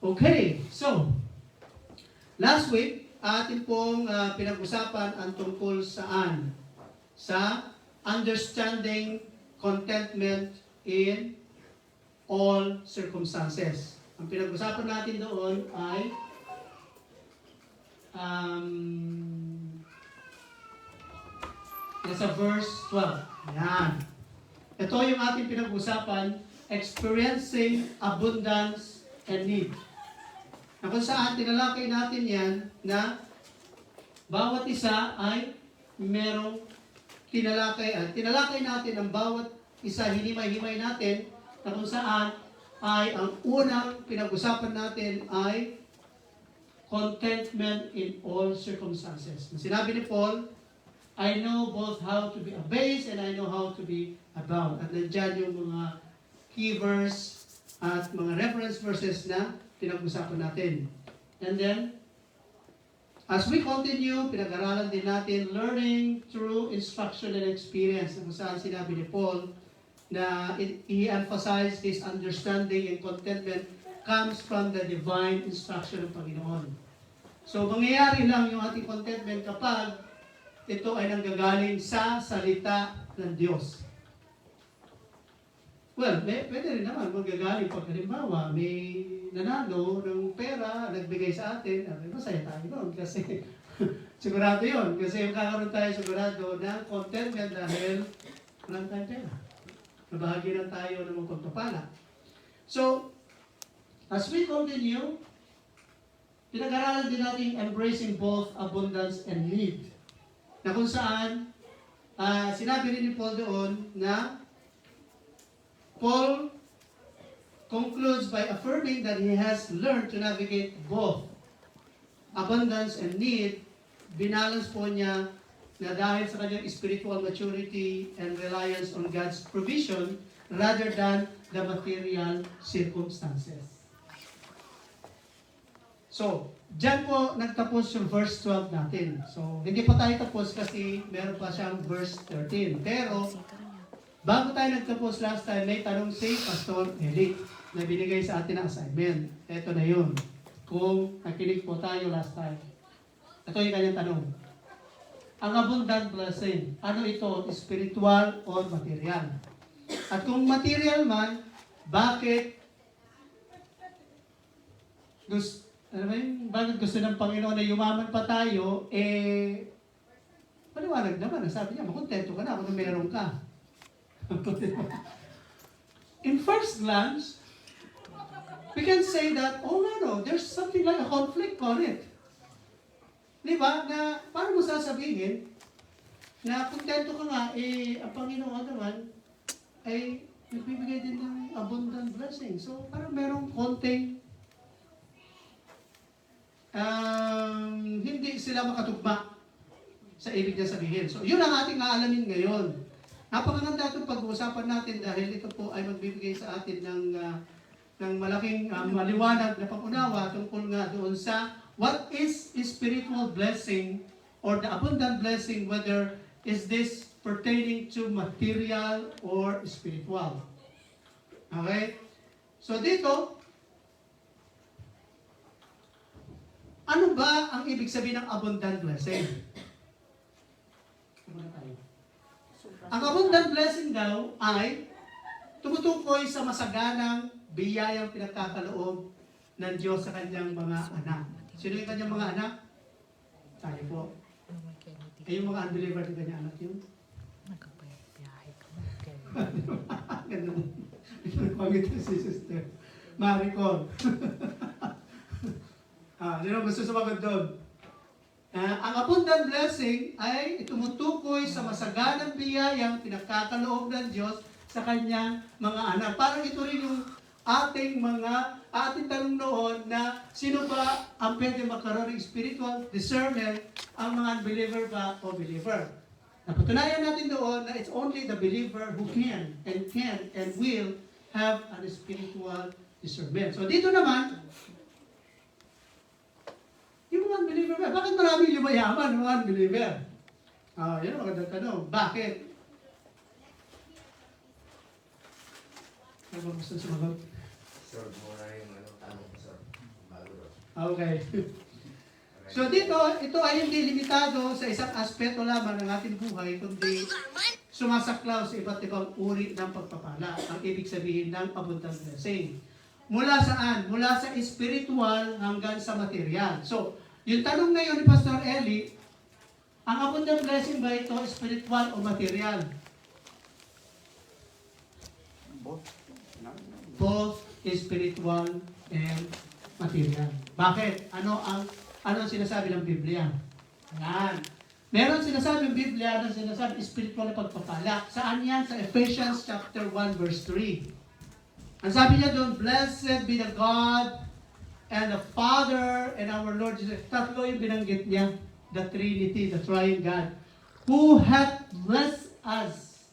Okay, so, last week, atin pong pinag-usapan ang tungkol saan? Sa understanding contentment in all circumstances. Ang pinag-usapan natin doon ay nasa verse 12. Yan. Ito yung ating pinag-usapan, experiencing abundance and need. Na kung saan tinalakay natin yan na bawat isa ay merong tinalakay natin ang bawat isa, hinimay-himay natin na kung saan ay ang unang pinag-usapan natin ay contentment in all circumstances. Sinabi ni Paul, I know both how to be abased and I know how to be abound. At nandiyan yung mga key verse at mga reference verses na pinag-usapan natin. And then, as we continue, pinag-aralan din natin learning through instruction and experience. Kung saan sinabi ni Paul na i-emphasize this understanding and contentment comes from the divine instruction ng Panginoon. So, mangyayari lang yung ating contentment kapag ito ay nanggagaling sa salita ng Diyos. Well, pwede rin naman magagaling pag halimbawa may nanalo ng pera, nagbigay sa atin, masaya tayo doon kasi sigurado yun. Kasi magkakaroon tayo sigurado ng contentment dahil walang tayong pera. Nabahagi lang tayo ng mga pagpapala. So, as we continue, pinag-aralan din natin embracing both abundance and need. Na kung saan, sinabi rin ni Paul doon na Paul concludes by affirming that he has learned to navigate both abundance and need. Binalance po niya na dahil sa kanyang spiritual maturity and reliance on God's provision rather than the material circumstances. So, dyan po nagtapos yung verse 12 natin. So, hindi pa tayo tapos kasi meron pa siyang verse 13. Pero, bago tayo nagtapos last time, may tanong si Pastor Eric na binigay sa atin ang assignment. Ito na yun. Kung nakinig po tayo last time. Ito yung kanyang tanong. Ang abundant blessing, ano ito? Spiritual or material? At kung material man, bakit bakit gusto ng Panginoon na yumaman pa tayo, paliwanag naman. Sabi niya, makontento ka na kung meron ka. In first glance, we can say that, there's something like a conflict on it. Di ba? Na, paano mo sasabihin na kontento ka nga, ang Panginoon naman, ay nagbibigay din ng abundant blessing. So, parang merong konting hindi sila makatugma sa ibig niya sabihin. So, yun ang ating aalamin ngayon. Napakaganda itong pag-uusapan natin dahil ito po ay magbibigay sa atin ng malaking maliwanag na pag-unawa tungkol nga doon sa what is spiritual blessing or the abundant blessing, whether is this pertaining to material or spiritual. Okay? So dito, ano ba ang ibig sabihin ng abundant blessing? Ang abundant blessing daw ay tumutukoy sa masaganang biyayang pinagkakaloob ng Diyos sa kanyang mga anak. Sino yung kanyang mga anak? Tayo po. Yung mga unbeliever ng kanyang anak yun? Nagkapayahe ka mo. Ganun. Nagpagit si Sister Maricol. Sino gusto sumagot doon? Ang abundant blessing ay tumutukoy sa masaganang biyayang pinagkakaloob ng Diyos sa kanyang mga anak. Parang ito rin yung ating tanong noon na sino ba ang pwede magkaroon ng spiritual discernment, ang mga unbeliever ba o believer? Napatunayan natin doon na it's only the believer who can and will have a spiritual discernment. So dito naman, yung mga unbeliever ba? Bakit maraming yumayaman ng mga unbeliever? Yan ang magandang tanong. Bakit? Ano ba gusto sumagot? Sir, muna yung tanong ko, sir. Okay. So dito, ito ay hindi limitado sa isang aspeto lamang ng ating buhay, kundi sumasaklaw sa iba't ibang uri ng pagpapala. Ang ibig sabihin ng abundant blessing. Mula saan? Mula sa spiritual hanggang sa material. So, yung tanong ngayon ni Pastor Eli, ang abundant blessing ba ito spiritual o material? Both spiritual and material. Bakit? Ano ang sinasabi ng Biblia? Yan. Meron sinasabi ng Biblia na sinasabi spiritual na pagpapala. Saan yan? Sa Ephesians chapter 1 verse 3. Ang sabi niya doon, blessed be the God and the Father and our Lord Jesus. Tatlo yung binanggit niya. The Trinity, the Triune God. Who hath blessed us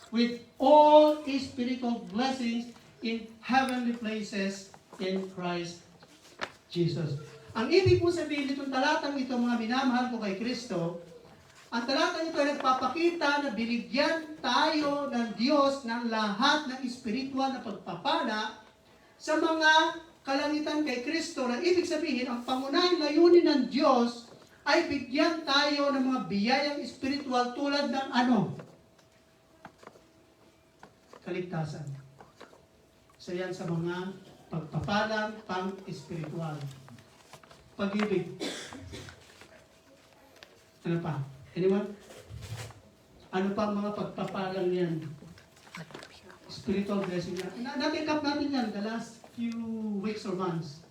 with all spiritual blessings in heavenly places in Christ Jesus. Ang ibig po sabihin nitong talatang ito, mga minamahal ko kay Kristo, ang talatang ito ay nagpapakita na binigyan tayo ng Diyos ng lahat ng spiritual na pagpapala sa mga kalangitan kay Kristo, na ibig sabihin, ang pangunahing layunin ng Diyos ay bigyan tayo ng mga biyayang spiritual tulad ng ano? Kaligtasan. So yan sa mga pagpapalang pang-spiritual. Pag-ibig. Ano pa? Anyone? Ano pa ang mga pagpapalang yan? Spiritual blessing yan. Na-pick up natin yan the last few weeks or months.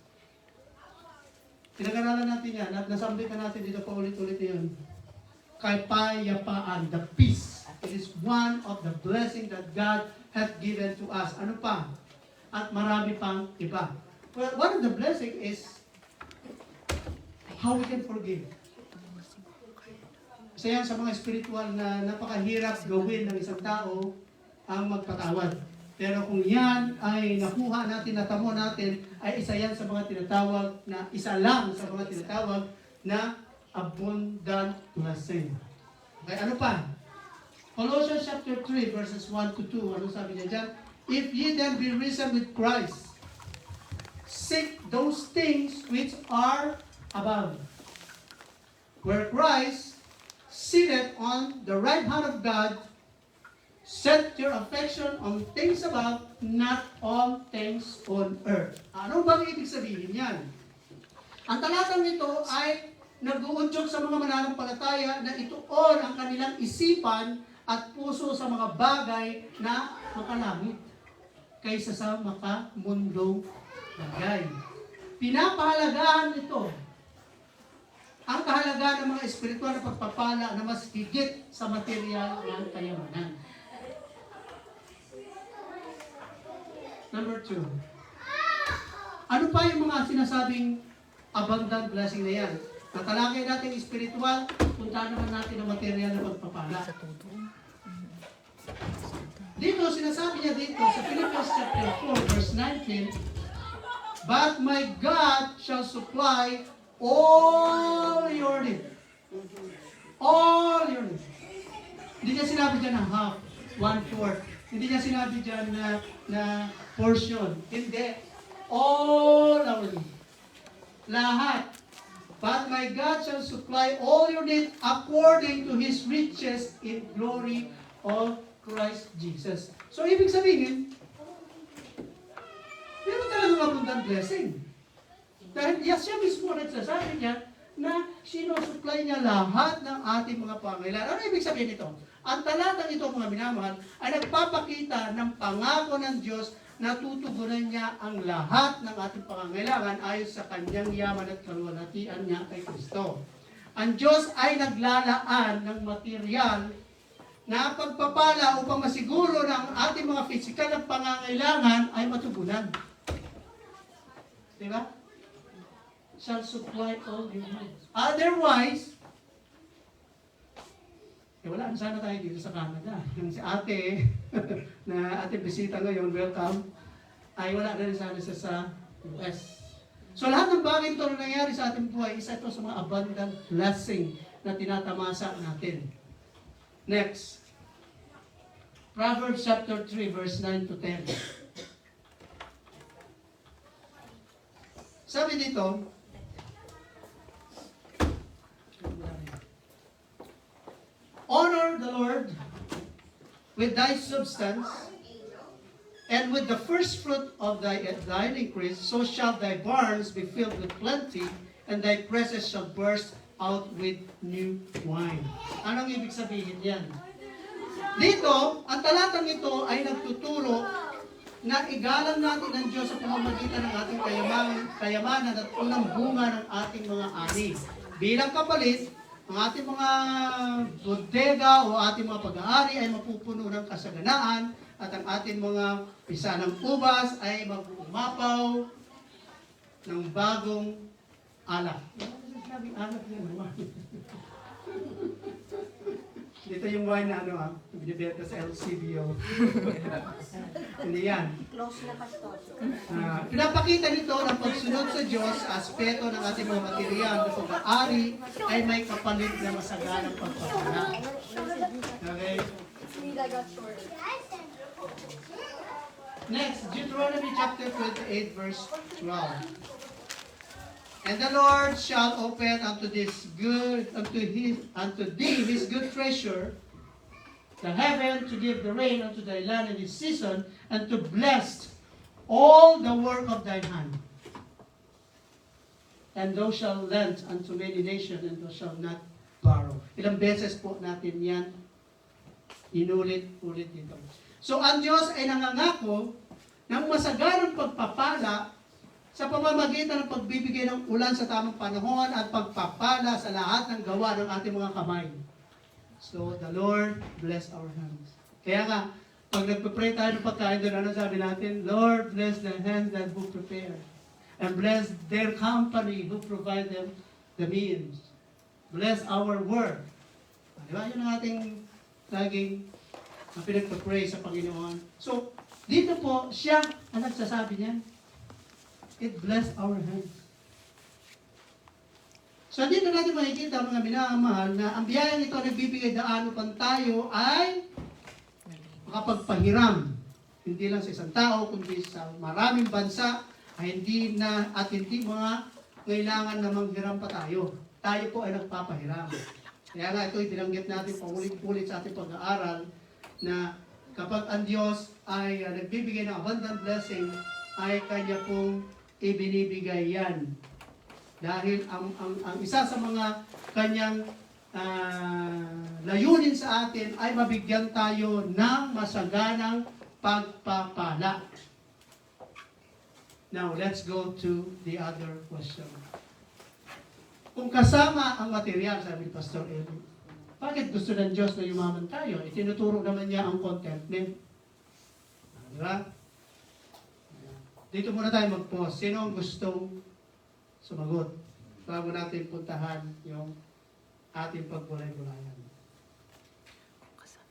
Pinag-aralan natin yan at nasambit na natin dito pa ulit-ulit yun. Kapayapaan, the peace. It is one of the blessing that God hath given to us. Ano pa? At marami pang iba. Well, one of the blessing is how we can forgive. Isa yan sa mga spiritual na napakahirap gawin ng isang tao ang magpatawad. Pero kung yan ay nakuha natin, natamo natin, ay isa yan sa mga tinatawag na, isa lang sa mga tinatawag na abundant blessing. Okay, ano pa? Colossians chapter 3 verses 1 to 2. Ano sabi niya dyan? If ye then be risen with Christ, seek those things which are above, where Christ, seated on the right hand of God, set your affection on things above, not on things on earth. Ano bang ibig sabihin yan? Ang talatang ito ay nag-uudyok sa mga mananampalataya na ituon ang kanilang isipan at puso sa mga bagay na makalangit kaysa sa makamundong bagay. Pinapahalagahan ito ang kahalagahan ng mga espiritual na pagpapala na mas higit sa material ng kayamanan. Number 2. Ano pa yung mga sinasabing abundant blessing na yan? Natalakay natin espiritual, punta naman natin ang material na pagpapala. Dito, sinasabi niya dito sa Philippians chapter 4 verse 19, but my God shall supply all your need. All your need. Hindi niya sinabi dyan na half, 1/4. Hindi niya sinabi dyan na portion. Hindi. All our need. Lahat. But my God shall supply all your need according to His riches in glory of Christ Jesus. So, ibig sabihin, meron talagang abundant blessing. Dahil siya mismo nagsasabi niya na sinusupply niya lahat ng ating mga pangailangan. Ano ibig sabihin nito? Ang talatang ito, mga minamahal, ay nagpapakita ng pangako ng Diyos na tutugunan niya ang lahat ng ating pangangailangan ayon sa kanyang yaman at kaluwalhatian niya kay Kristo. Ang Diyos ay naglalaan ng material na pagpapala upang masiguro na ang ating mga physical na pangangailangan ay matugunan. Diba? Shall supply all your needs. Otherwise, wala na sana tayo dito sa Canada. Yung si ate, na ate bisita ngayon, welcome, ay wala na rin sana siya sa US. So lahat ng bagay ito na nangyari sa ating buhay, isa ito sa mga abundant blessing na tinatamasa natin. Next. Proverbs chapter 3, verse 9 to 10. Sabi dito, honor the Lord with thy substance, and with the first fruit of thine increase, so shall thy barns be filled with plenty, and thy presses shall burst out with new wine. Anong ibig sabihin yan? Dito, ang talatang ito ay nagtuturo na igalang natin ang Diyos sa pamamagitan ng ating kayamanan at unang bunga ng ating mga ani. Bilang kapalit, ang ating mga bodega o ating mga pag-aari ay mapupuno ng kasaganaan at ang ating mga pisa ng ubas ay magumapaw ng bagong alak. Sabing alak yan naman. Dito yung wine na binibenta sa LCBO. Hindi yan. Close na pastor. Pinapakita nito ng pagsunod sa Diyos sa aspeto ng ating mga material na pag-aari ay may kapalit na masaganang pagpapala. Okay? Next, Deuteronomy chapter 28 verse 12. And the Lord shall open unto thee his good treasure, the heaven, to give the rain unto thy land in his season, and to bless all the work of thine hand. And thou shalt lend unto many nations, and thou shalt not borrow. Ilang beses po natin yan inulit-ulit dito. So ang Diyos ay nangangako ng masaganang pagpapala sa pamamagitan ng pagbibigay ng ulan sa tamang panahon at pagpapala sa lahat ng gawa ng ating mga kamay. So, the Lord bless our hands. Kaya nga, pag nagpe-pray tayo ng pagkain doon, ano sabi natin? Lord, bless the hands that who prepare. And bless their company who provide them the means. Bless our work. Di ba? Yun ang ating laging pinagpe-pray sa Panginoon. So, dito po, siya ang nagsasabi niya. It bless our hands. So dito natin makikita mga minamahal na ang biyayang ito nagbibigay daan upang tayo ay makapagpahiram. Hindi lang sa isang tao, kundi sa maraming bansa ay hindi mga kailangan na manghiram pa tayo. Tayo po ay nagpapahiram. Kaya nga ito ibinanggit natin paulit-ulit sa ating pag-aaral na kapag ang Diyos ay nagbibigay ng abundant blessing, ay Kanya pong ibinibigay yan. Dahil ang isa sa mga kanyang layunin sa atin ay mabigyan tayo ng masaganang pagpapala. Now, let's go to the other question. Kung kasama ang material, sabi ni Pastor Eli, bakit gusto ng Diyos na yumaman tayo? Itinuturo naman niya ang contentment. Di ba? Dito muna tayo mag-pause. Sino ang gustong sumagot? Bago natin puntahan yung ating pagbulay-bulayan.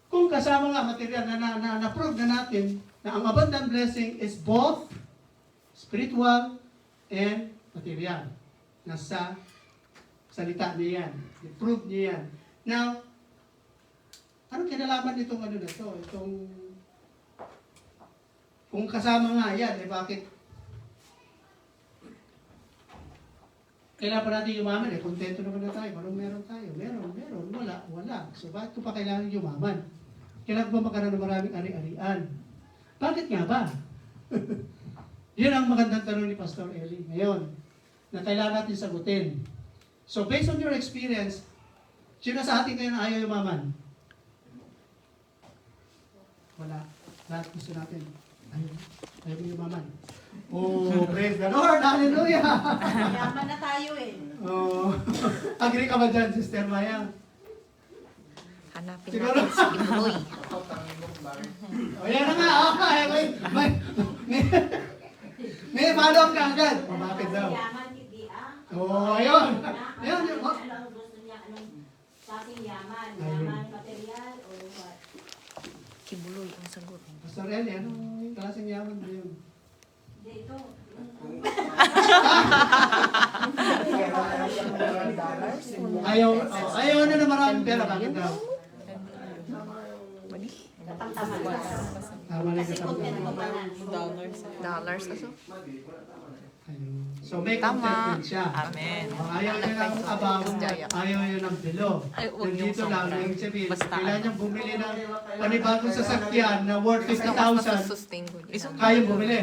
Kung kasama nga material na na-prove na natin na ang abundant blessing is both spiritual and material. Nasa salita niya yan. I-prove niya yan. Now, anong kinalaman nitong na to? Kung kasama nga yan, bakit? Kailangan pa natin yumaman, kontento naman na tayo. Parang meron tayo. Meron. Wala. So bakit ko pa kailangan yumaman? Kailangan ba magkaroon ng maraming ari-arian? Bakit nga ba? Yun ang magandang tanong ni Pastor Eli ngayon, na kailangan natin sagutin. So based on your experience, sino sa atin kayo na ayaw yumaman? Wala. Lahat gusto natin. Ayaw mo yumaman. Oh, praise the Lord! Hallelujah! Yaman na tayo eh. Oh, agree ka ba dyan, Sister Maya? Hanapin Siguro. natin si Iboy. O yan na nga, may follow-up ka agad. O bakit daw? Yaman, hindi Oh, ayun. Ayun, yun. Anong gusto niya? Anong klaseng yaman? Yaman material o what? Kibuloy ang sagot. Pastor Eli, anong klaseng yaman ba yun? Hindi, ito. Ayaw na maraming pera. Bakit daw? Mali? Katamtaman. Tama na Kasi yung kontento katamtaman. pa na. Dollars aso? Ayun. So may Tama. contentment siya. Amen. Ayaw niya ng above, Jaya. ayaw niya ng below. Ay, huwag yung Nandito lang, sobra. yung sabihin, Basta kailangan ano. niyang bumili ng panibagong sasakyan na worth Gusto ko 50,000, sustain ko. Isang kaya bumili.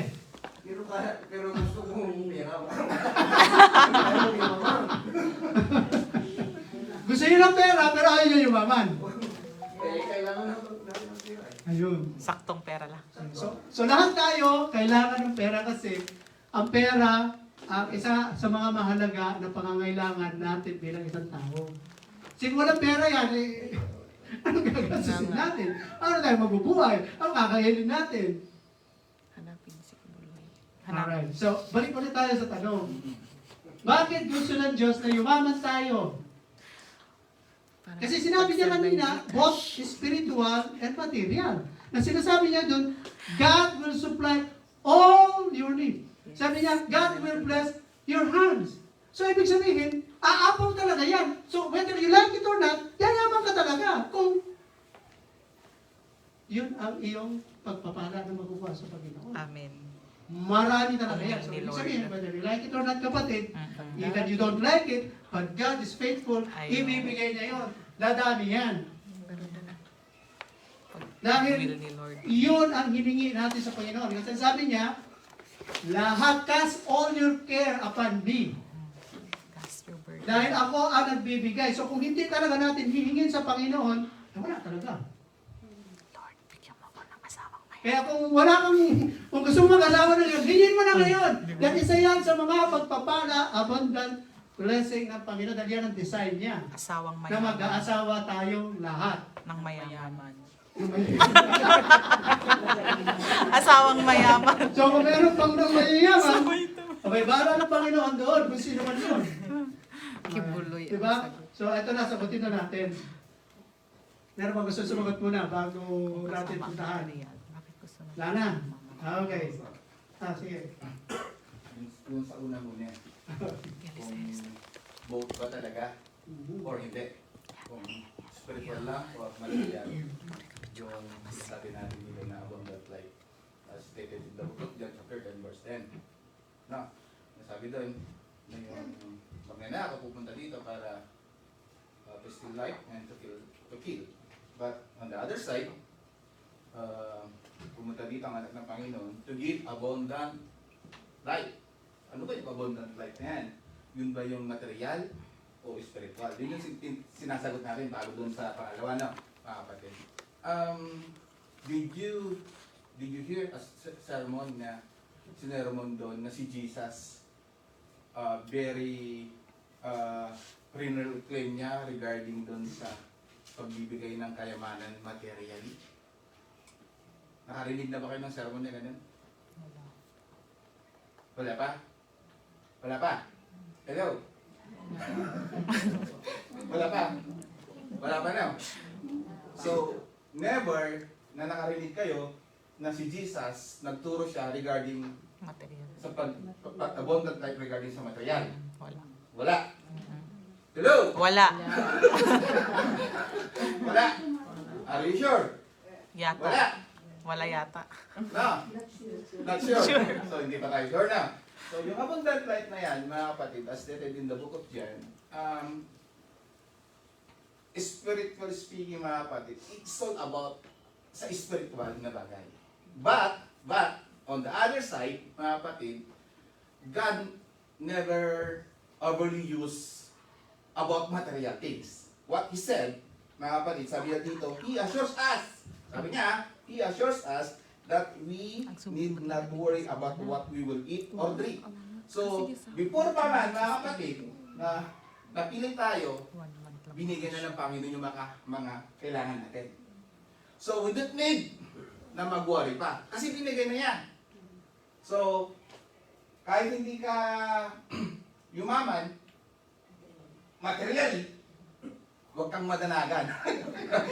Pero gusto ko pera. Gusto niyo ng pera, pero ayaw niya yumaman. Kailangan natin ng pera. Ayun. saktong pera lang. So lahat tayo kailangan ng pera kasi ang pera ang isa sa mga mahalaga na pangangailangan natin bilang isang tao. Kasi kung walang pera yan, ano gagastusin natin? Ano tayo mabubuhay? Ano kakainin natin? Hanapin si Kibuloy. Alright. So, balik ulit tayo sa tanong. Bakit gusto ng Diyos na yumaman tayo? Kasi sinabi niya kanina, both spiritual and material. Na sinasabi niya dun, God will supply all your needs. Sabi niya, God will bless your hands. So, ibig sabihin, aapaw talaga yan. So, whether you like it or not, yayaman ka talaga. Kung yun ang iyong pagpapala na makukuha sa Panginoon. Amen. Marami talaga yan. So, Ni ibig Lord. sabihin, whether you like it or not, kapatid, Mm-mm. even you don't like it, but God is faithful, I know. ibibigay niya yun. Dadami yan. Ganun na. Dahil Will ni Lord. yun ang hiningi natin sa Panginoon. Kasi sabi niya, lahat cast all your care upon me. Cast your burden. Dahil ako ang nagbibigay. So kung hindi talaga natin hihingin sa Panginoon, wala talaga. Lord, bigyan mo ko ng asawang may. Kaya kung wala kang, kung gusto mo mag-asawa na yun, hingin mo na ngayon. Dahil isa yan sa mga pagpapala, abundant blessing ng Panginoon. Dahil yan ang design niya. Asawang Na mayaman. mag-aasawa tayong lahat. Ng mayaman. Asawang mayaman. So kung meron pang nang mayayaman, okay, bahala ng Panginoon doon kung sino man yun. Kibuloy ang Diba? sagot. So ito na, sagutin na natin. Meron pa gusto sumagot muna bago natin puntahan. Bakit gusto na? Wala na. Okay. Sige. Yung sa una muna. Kung both ba talaga or hindi. Kung spiritual lang o material. Yung sabi natin nila na abundant life as stated in the book of John chapter 10 verse 10. No, nasabi doon na yung magnanakaw pupunta dito para to steal life and to kill. But on the other side, pumunta dito ang anak ng Panginoon to give abundant life. Ano ba yung abundant life na yan? Yun ba yung material o spiritual? Yun yung sinasagot natin bago doon sa pangalawa, no? Mga kapatid. Did you hear a sermon na sinermon doon na si Jesus very claim niya regarding doon sa pagbibigay ng kayamanan materially? Nakarinig na ba kayo ng sermon na ganun? Wala pa? Wala pa? Hello? Wala pa? Wala pa na? So, never na nakarinig kayo na si Jesus nagturo siya regarding Material. sa abundant life regarding sa material. Wala. Wala. Hello? Wala. Wala. Are you sure? Yata. Wala. Wala yata. No. Not sure. So, hindi pa tayo sure na. So, yung abundant life na yan, mga kapatid, as stated in the book of John, spiritual speaking, mga kapatid, it's all about sa spiritual na bagay. But, on the other side, mga kapatid, God never overly use about material things. What He said, mga kapatid, sabi niya dito, He assures us, sabi niya, He assures us that we need not worry about what we will eat or drink. So, before pa man, mga kapatid, na napili tayo, binigyan na ng Panginoon yung mga kailangan natin. So, we don't need na mag-worry pa. Kasi binigay na yan. So, kahit hindi ka yumaman, materially, huwag kang madanagan.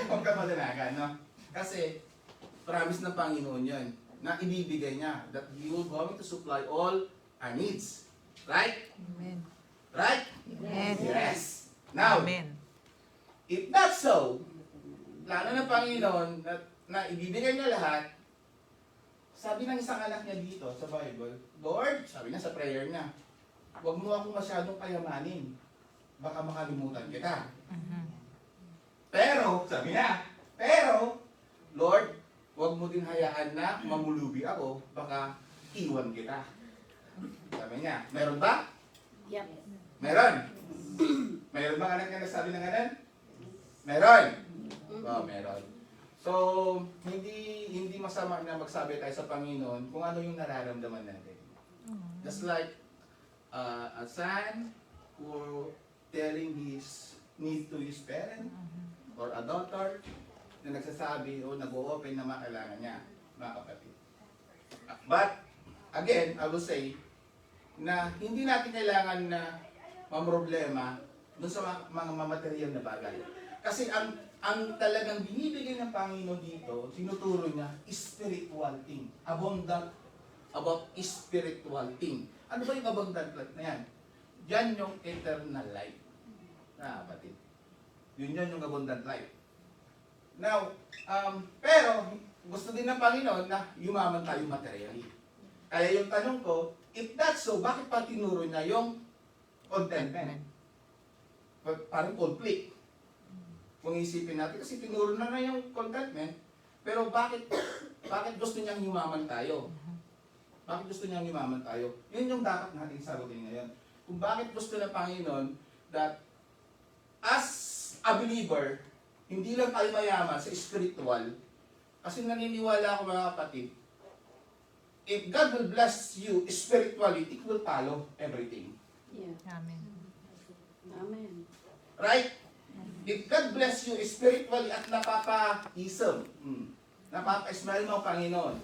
Huwag kang madanagan, no? Kasi, promise ng Panginoon yun, na ibibigay niya, that He will going to supply all our needs. Right? Amen. Right? Yes. Yes. Now, Amen. if not so, plano ng Panginoon na ibibigay niya lahat, sabi ng isang anak niya dito sa Bible, Lord, sabi niya sa prayer niya, huwag mo ako masyadong kayamanin. Baka makalimutan kita. Pero, sabi niya, pero, Lord, huwag mo din hayaan na mamulubi ako, baka iwan kita. Sabi niya, meron ba? Yep. Meron. Meron ba anak na nagsabi ng ganun? Meron. Oh, meron. So, hindi masama na magsabi tayo sa Panginoon kung ano yung nararamdaman natin. Just like a son who telling his need to his parent or a daughter na nagsasabi o nag-o-open na makailangan niya, mga kapatid. But, again, I will say na hindi natin kailangan na mamroblema doon sa mga material na bagay. Kasi ang talagang binibigay ng Panginoon dito, tinuturo niya, spiritual thing. Abundant about spiritual thing. Ano ba yung abundant life na yan? Yan yung eternal life. Kapatid. Yun yung abundant life. Now, pero gusto din ng Panginoon na yumaman tayo materially. Kaya yung tanong ko, if that's so, bakit pa tinuro niya yung contentment? Parang conflict. Kung isipin natin, kasi tinuro na yung contentment, pero bakit gusto niyang yumaman tayo? Bakit gusto niyang yumaman tayo? Yun yung dapat natin sagutin ngayon. Kung bakit gusto ng Panginoon that as a believer, hindi lang tayo mayaman sa spiritual, kasi naniniwala ako mga kapatid, if God will bless you spiritually, it will follow everything. Yeah. Amen. Amen. Right? If God bless you spiritually at napapa-ism, napapa-smile mo ang Panginoon,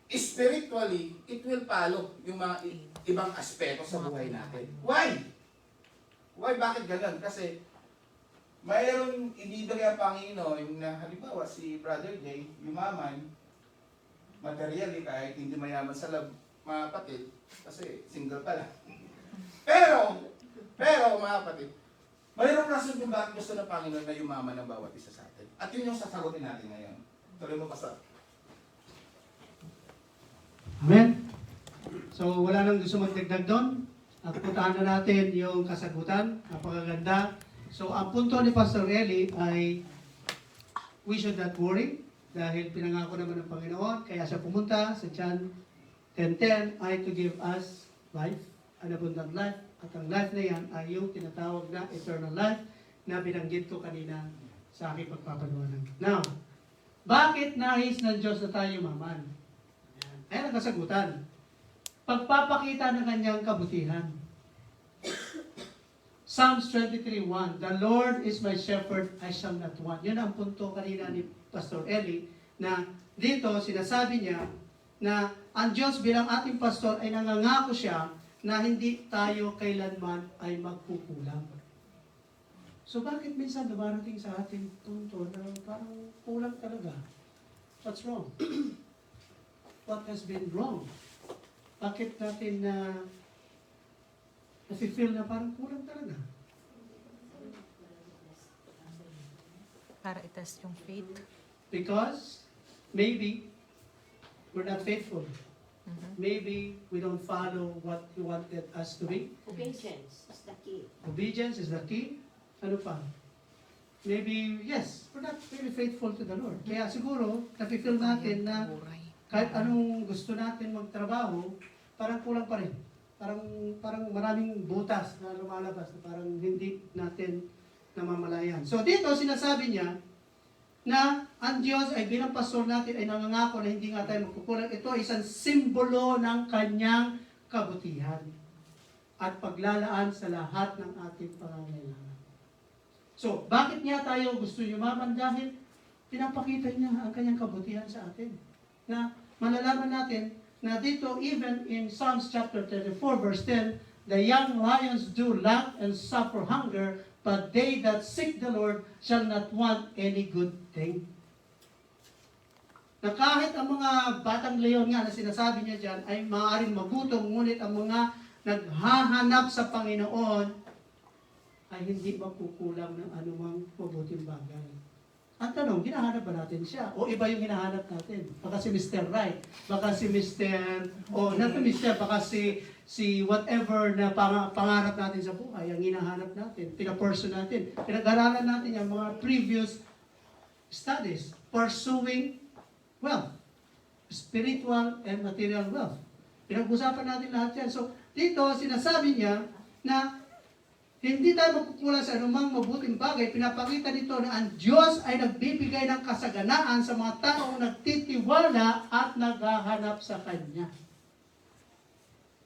spiritually, it will follow yung mga ibang aspeto sa buhay natin. Why? Why? Bakit ganun? Kasi mayroong ibibigay ang Panginoon na halimbawa si Brother Jay, yumaman, materially kahit hindi mayaman sa mga kapatid, kasi single pa lang. Pero mga kapatid, mayroong rason kung bakit gusto ng Panginoon na yumaman ng bawat isa sa atin. At yun yung sasagutin natin ngayon. Tuloy mo, Pastor. Amen? So, wala nang gusto magdagdag doon. At puntahan na natin yung kasagutan. Napakaganda. So, ang punto ni Pastor Eli ay we should not worry dahil pinangako naman ng Panginoon. Kaya siya pumunta sa John 10:10 ay to give us life, an abundant life. At ang life na yan ay yung tinatawag na eternal life na binanggit ko kanina sa aking pagpapaliwanag. Now, bakit nais ng Diyos na tayo yumaman? Ayan ang kasagutan. Pagpapakita ng kanyang kabutihan. Psalms 23:1, the Lord is my shepherd, I shall not want. Yun ang punto kanina ni Pastor Eli, na dito sinasabi niya na ang Diyos bilang ating pastor ay nangangako siya na hindi tayo kailanman ay magkukulang. So bakit minsan dumarating sa ating punto na parang kulang talaga? What's wrong? What has been wrong? Bakit natin nafe-feel na parang kulang talaga? Para itest yung faith. Because maybe we're not faithful. Maybe we don't follow what He wanted us to be. Obedience is the key. Obedience is the key. Ano pa? Maybe, yes, we're not really faithful to the Lord. Kaya siguro, nafe-feel natin na kahit anong gusto natin magtrabaho, parang kulang pa rin. Parang maraming butas na lumalabas, na parang hindi natin namamalayan. So dito, sinasabi niya na ang Diyos ay bilang pastor natin ay nangangako na hindi nga tayo magkukulang. Ito ay isang simbolo ng kanyang kabutihan at paglalaan sa lahat ng ating pangangailangan. So, bakit niya tayo gusto yumaman? Dahil pinapakita niya ang kanyang kabutihan sa atin. Na malalaman natin na dito, even in Psalms chapter 34 verse 10, the young lions do lack and suffer hunger, but they that seek the Lord shall not want any good thing. Na kahit ang mga batang leon nga na sinasabi niya dyan ay maaaring magutom, ngunit ang mga naghahanap sa Panginoon ay hindi makukulang ng anumang mabuting bagay. Ang tanong, hinahanap ba natin siya? O iba yung hinahanap natin? Baka si Mr. Right, baka si Mr. O not Mr. baka si si whatever na pangarap natin sa buhay, ang hinahanap natin, pinapursue natin, pinag-aralan natin yung mga previous studies, pursuing wealth, spiritual and material wealth. Pinag-usapan natin lahat yan. So, dito, sinasabi niya na hindi tayo magkukulang sa anumang mabuting bagay. Pinapakita dito na ang Diyos ay nagbibigay ng kasaganaan sa mga taong nagtitiwala at naghahanap sa Kanya.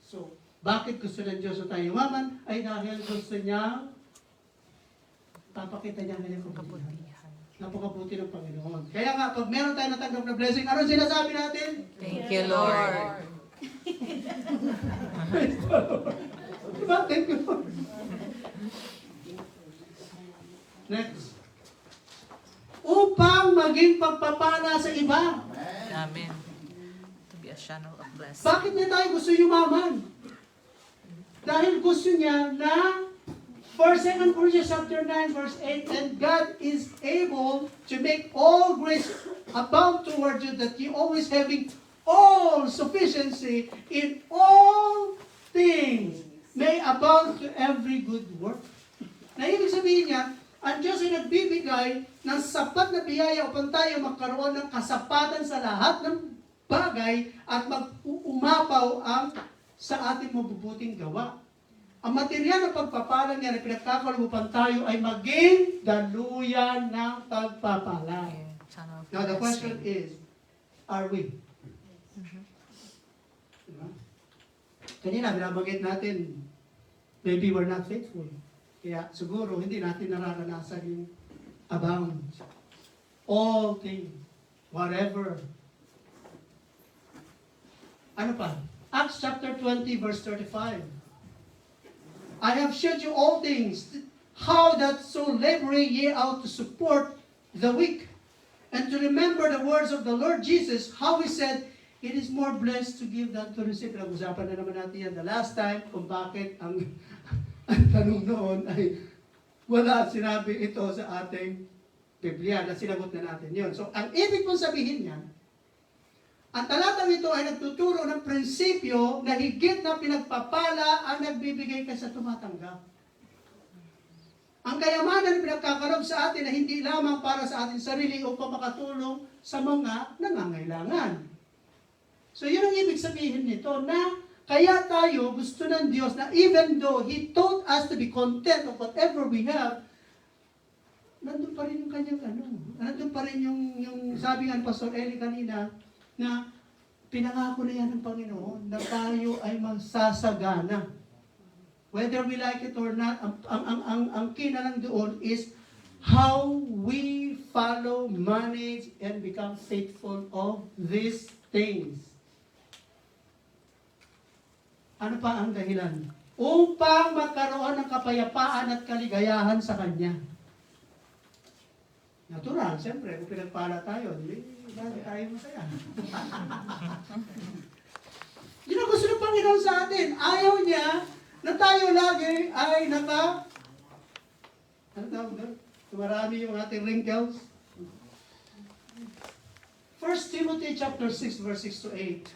So, bakit gusto ng Diyos na tayo yumaman? Ay dahil gusto niya, papakita niya ang kanyang kabutihan. Kabutihan. Napakabuti ng Panginoon. Kaya nga, pag meron tayo natanggap na blessing, ano sinasabi natin? Thank you, Lord. Diba? Thank you, Lord. Next. Upang maging pagpapala sa iba. Amen. To be a channel of blessing. Bakit niya tayo gusto yumaman? Dahil gusto niya na for 2 Corinthians chapter 9 verse 8, and God is able to make all grace abound toward you, that you always having all sufficiency in all things may abound to every good work. Na ibig sabihin niya, ang Diyos ay nagbibigay ng sapat na biyaya upang tayo magkaroon ng kasapatan sa lahat ng bagay at mag-umapaw ang sa ating mabubuting gawa. Ang material ng pagpapala niya na pinagkakalupan tayo ay maging daluyan ng pagpapala. Okay. Channel of Now the question blessing. is, are we? Diba? Kanina, binabanggit natin, maybe we're not faithful. Kaya siguro hindi natin nararanasan yung abound. All things, whatever. Ano pa? Acts chapter 20 verse 35. I have showed you all things, how that so laboring ye out to support the weak, and to remember the words of the Lord Jesus, how He said, it is more blessed to give than to receive. Nag-usapan na naman natin yan the last time kung bakit ang tanong noon ay wala sinabi ito sa ating Biblia na sinagot na natin yun. So, ang ibig pong sabihin niya, ang talatang ito ay nagtuturo ng prinsipyo na higit na pinagpapala ang nagbibigay ka sa tumatanggap. Ang kayamanan na pinagkakaroon sa atin na hindi lamang para sa ating sarili upang makatulong sa mga nangangailangan. So, yun ang ibig sabihin nito na kaya tayo gusto ng Diyos na even though He told us to be content of whatever we have, nandun pa rin yung kanyang nandun pa rin yung sabi nga ni Pastor Eli kanina, na pinangako na yan ng Panginoon na tayo ay magsasagana. Whether we like it or not, ang key na lang doon is how we follow, manage, and become faithful of these things. Ano pa ang dahilan? Upang magkaroon ng kapayapaan at kaligayahan sa Kanya. Natural, siyempre, kung pinagpala tayo, bakit tayo masaya? Yun ang gusto ng Panginoon sa atin. Ayaw niya na tayo lagi ay ano tawag doon? Marami yung ating wrinkles. 1 Timothy chapter 6, verse 6 to 8.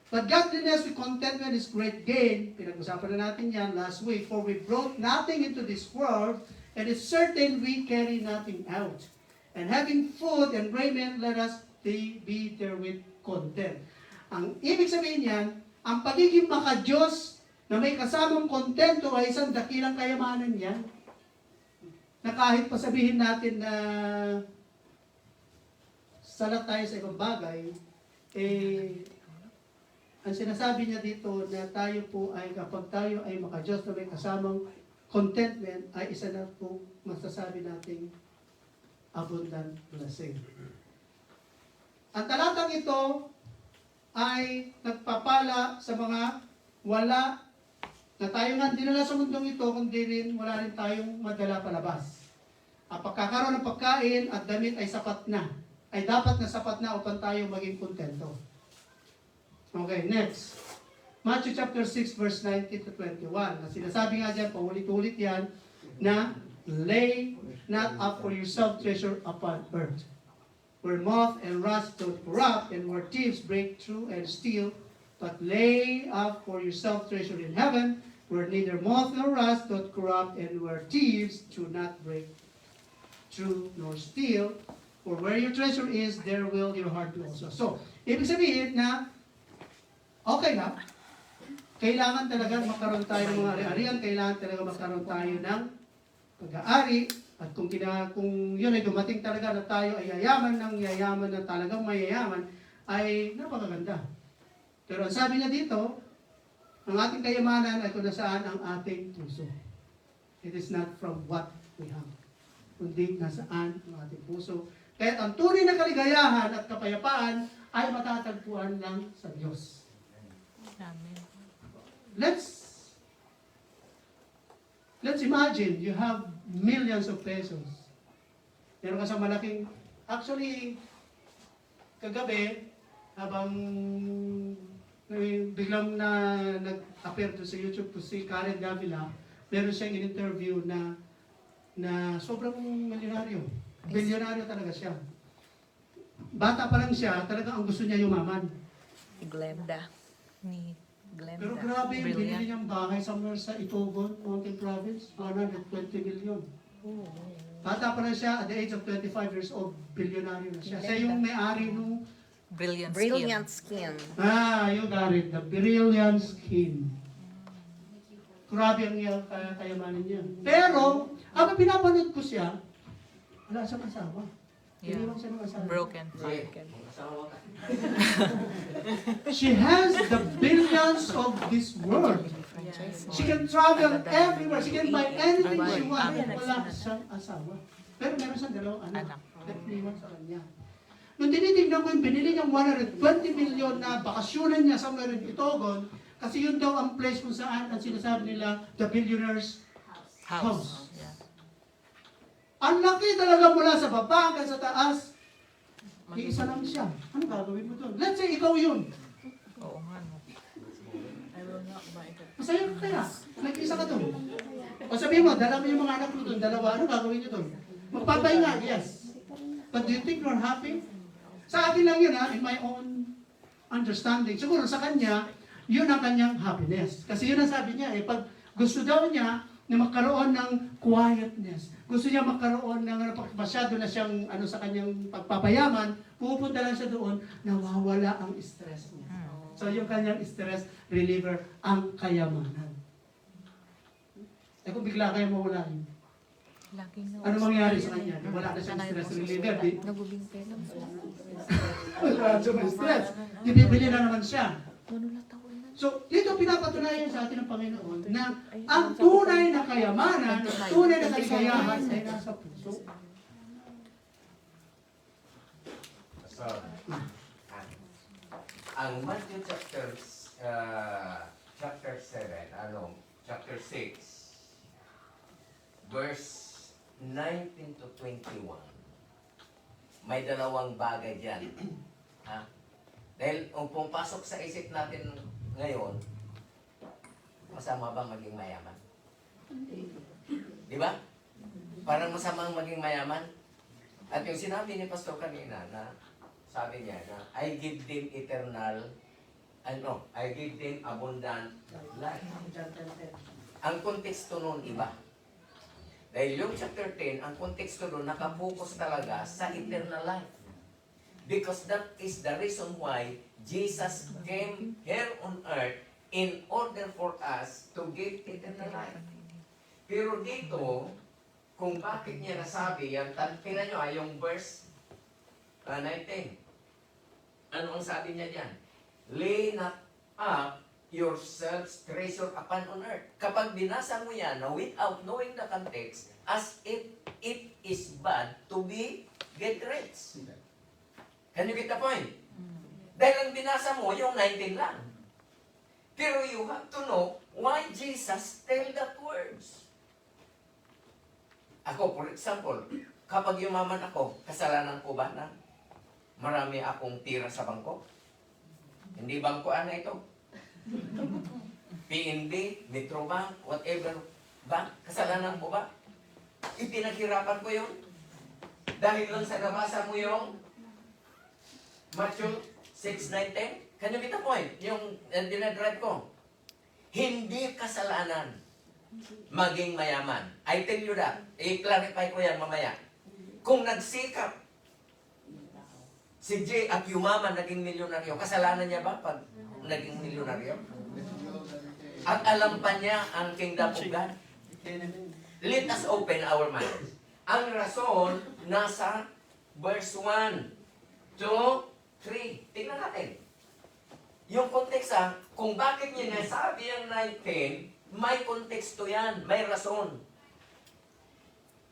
But godliness with contentment is great gain. Pinag-usapan na natin yan last week. For we brought nothing into this world, and it's certain we carry nothing out. And having food and raiment, let us be therewith content. Ang ibig sabihin niyan, ang pagiging maka-Diyos na may kasamang kontento ay isang dakilang kayamanan niyan. Na kahit pa sabihin natin na salat tayo sa ibang bagay, ang sinasabi niya dito na tayo po ay kapag tayo ay maka-Diyos na may kasamang contentment ay isa na po masasabi nating abundant blessing. Ang talatang ito ay nagpapala sa mga wala na tayo nga dinala sa mundong ito, kundi rin wala rin tayong madala palabas. Ang pagkakaroon ng pagkain at damit ay sapat na, ay dapat na sapat na upang tayo maging kontento. Okay, next. Matthew chapter 6 verse 19 to 21. Na sinasabi nga dyan, paulit-ulit yan, na lay not up for yourself treasure upon earth, where moth and rust don't corrupt, and where thieves break through and steal, But lay up for yourself treasure in heaven, where neither moth nor rust doth corrupt, and where thieves do not break through nor steal. For where your treasure is, there will your heart be also. So, ibig sabihin na, okay na, kailangan talaga magkaroon tayo ng mga ari-arian, kailangan talaga magkaroon tayo ng pag-aari, at kung yun ay dumating talaga na tayo ay yayaman ng yayaman na talagang mayayaman, ay napakaganda. Pero ang sabi niya dito, ang ating kayamanan ay kung nasaan ang ating puso. It is not from what we have, kundi nasaan ang ating puso. Kaya ang tunay na kaligayahan at kapayapaan ay matatagpuan lang sa Diyos. Amen. Let's imagine you have millions of pesos. Meron ka sa malaking, actually, kagabi, habang biglang nag-appear to sa YouTube to si Karen Davila, meron siyang in-interview na sobrang milyonaryo. Bilyonaryo talaga siya. Bata pa lang siya, talagang ang gusto niya yumaman. Glenda. Ni Glenda. Pero grabe yung binili Brilliant. niyang bahay somewhere sa Itogon, Mountain Province, 120 million. Bata pa lang siya, at the age of 25 years old, bilyonaryo na siya. Siya yung may-ari nung, Brilliant skin. you got it, the brilliant skin. Grabe ang kayamanan niya. Pero, habang pinapanood ko siya, wala siyang asawa. Yeah. Iniwan siya ng asawa. Broken. She has the billions of this world. She can travel everywhere. She can buy anything she wants. Wala siyang asawa. Pero meron siyang dalawang anak. Iniwan sa kanya. Nung tinitignan ko yung binili niyang 120 million na bakasyonan niya somewhere in Itogon, kasi yun daw ang place kung saan ang sinasabi nila, the billionaire's house. Yeah. Ang laki talaga mula sa baba hanggang sa taas. Iisa lang siya. Ano gagawin mo doon? Let's say ikaw yun. Oo nga, no. Masaya ka kaya. Nag-isa ka doon. O sabihin mo, dala mo yung mga anak mo doon, dalawa, ano gagawin niyo doon? Magpapahinga, yes. But do you think you're happy? Sa akin lang yun, in my own understanding. Siguro sa kanya, yun ang kanyang happiness. Kasi yun ang sabi niya, pag gusto daw niya na magkaroon ng quietness, gusto niya magkaroon ng masyado na siyang sa kanyang pagpapayaman, pupunta lang siya doon, nawawala ang stress niya. So yung kanyang stress reliever ang kayamanan. Kung bigla kayo mawala yun, ano mangyayari sa kanya? Wala na siyang stress reliever. Wala siyang stress. Ibibili na naman siya. So, dito pinapatunayan sa atin ng Panginoon na ang tunay na kayamanan, tunay na kaligayahan ay nasa puso. So, ang Matthew chapter 7, chapter 6, verse 19 to 21. May dalawang bagay dyan. Ha? Dahil kung pumapasok sa isip natin ngayon, masama ba maging mayaman? Di ba? Parang masamang maging mayaman. At yung sinabi ni Pastor kanina na sabi niya na I give them abundant life. Ang konteksto nun iba. Dahil yung chapter 10, ang konteksto nun nakapokus talaga sa eternal life. Because that is the reason why Jesus came here on earth in order for us to give eternal life. Pero dito, kung bakit niya nasabi yan, tingnan nyo yung verse 19. Ano ang sabi niya dyan? Lay not up yourselves treasure upon on earth. Kapag binasa mo yan na without knowing the context, as if it is bad to get rich. Can you get the point? Dahil ang binasa mo, yung 19 lang. Pero you have to know why Jesus tell that words. Ako, for example, kapag yumaman ako, kasalanan ko ba na marami akong tira sa bangko? Hindi bangkoan na ito. PNB, Metrobank, whatever bank, kasalanan ko ba? Ipinaghirapan ko yun. Dahil lang sa nabasa mo yung Matthew 6:19, Can you get the point? Yung dinadrive ko. Hindi kasalanan maging mayaman. I tell you that. I-clarify ko yan mamaya. Kung nagsikap si Jay at yumaman, naging milyonaryo, kasalanan niya ba pag naging milyonaryo? At alam pa niya ang kingdom of God? Let us open our minds. Ang rason nasa verse 1, 2, 3. Tingnan natin. Yung context kung bakit niya nasabi ang 19, may konteksto yan, may rason.